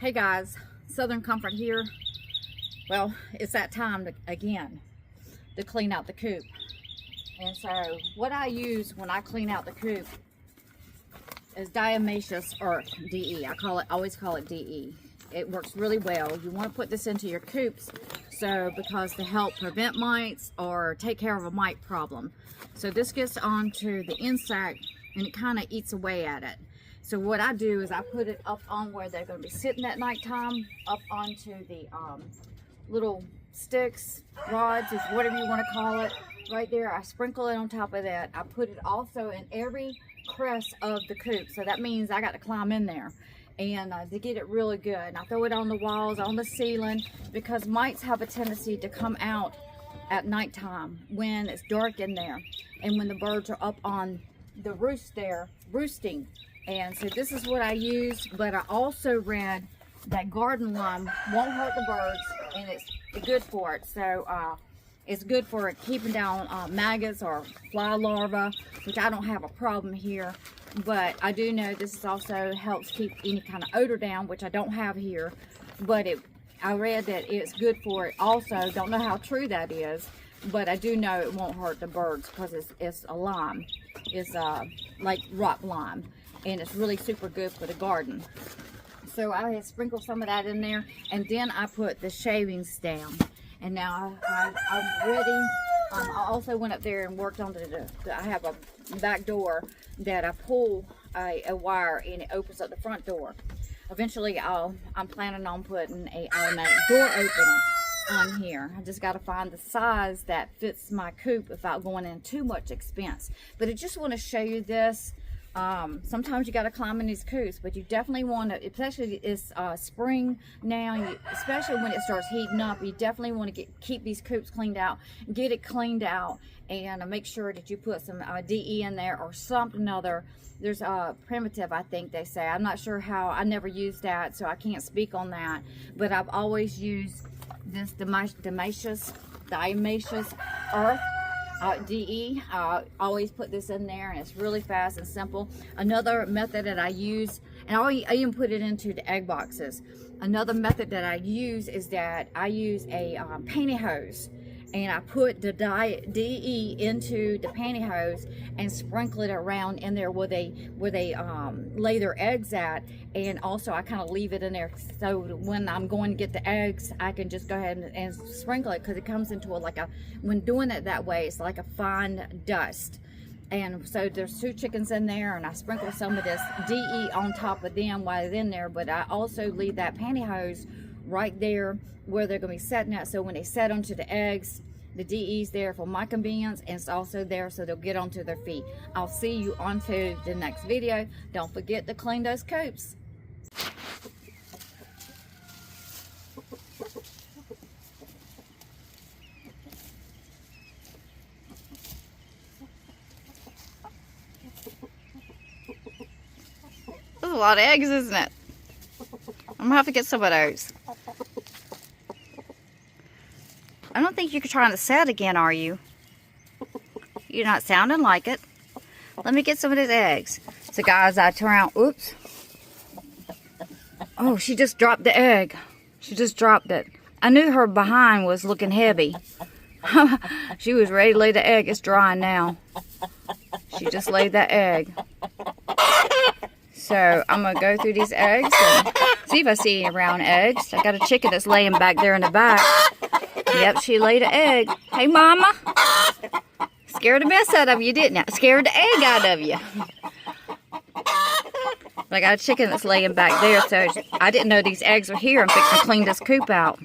Hey guys, Southern Comfort here. Well, it's that time again to clean out the coop. And so what I use when I clean out the coop is diatomaceous earth, DE. Always call it DE. It works really well. You want to put this into your coops because to help prevent mites or take care of a mite problem. So this gets onto the insect and it kind of eats away at it. So what I do is I put it up on where they're going to be sitting at nighttime, up onto the little sticks, rods, is whatever you want to call it. Right there, I sprinkle it on top of that. I put it also in every crest of the coop. So that means I got to climb in there and to get it really good. And I throw it on the walls, on the ceiling, because mites have a tendency to come out at nighttime when it's dark in there and when the birds are up on the roost there roosting. And so this is what I use, but I also read that garden lime won't hurt the birds and it's good for it. So it's good for keeping down maggots or fly larvae, which I don't have a problem here. But I do know this also helps keep any kind of odor down, which I don't have here. But I read that it's good for it also. Don't know how true that is, but I do know it won't hurt the birds because it's a lime. It's like rock lime. And it's really super good for the garden. So I had sprinkled some of that in there, and then I put the shavings down. And now I'm ready. I also went up there and worked on I have a back door that I pull a wire and it opens up the front door. Eventually I'm planning on putting a automatic door opener on here. I just got to find the size that fits my coop without going in too much expense. But I just want to show you this. Sometimes you got to climb in these coops, but you definitely want to, especially it's spring now, especially when it starts heating up, you definitely want to keep these coops cleaned out, get it cleaned out, and make sure that you put some DE in there or something other. There's primitive, I think they say. I'm not sure how. I never used that, so I can't speak on that, but I've always used this diatomaceous earth. DE. Always put this in there, and it's really fast and simple. Another method that I use, and I even put it into the egg boxes. Another method that I use is that I use a pantyhose, and I put the DE into the pantyhose and sprinkle it around in there where they lay their eggs at, and also I kind of leave it in there so when I'm going to get the eggs I can just go ahead and sprinkle it, because it comes into when doing it that way it's like a fine dust. And so there's 2 chickens in there, and I sprinkle some of this DE on top of them while they're in there, but I also leave that pantyhose right there where they're going to be setting at, so when they set onto the eggs, the DE's there for my convenience, and it's also there so they'll get onto their feet. I'll see you onto the next video. Don't forget to clean those coops. There's a lot of eggs, isn't it? I'm gonna have to get some of those. I don't think you're trying to set again, are you? You're not sounding like it. Let me get some of these eggs. So guys, I turn around. Oops. Oh, she just dropped the egg. She just dropped it. I knew her behind was looking heavy. She was ready to lay the egg. It's drying now. She just laid that egg. So I'm going to go through these eggs and see if I see any round eggs. I got a chicken that's laying back there in the back. Yep, she laid an egg. Hey, Mama. Scared the mess out of you, didn't I? Scared the egg out of you. But I got a chicken that's laying back there, so I didn't know these eggs were here. I'm fixing to clean this coop out.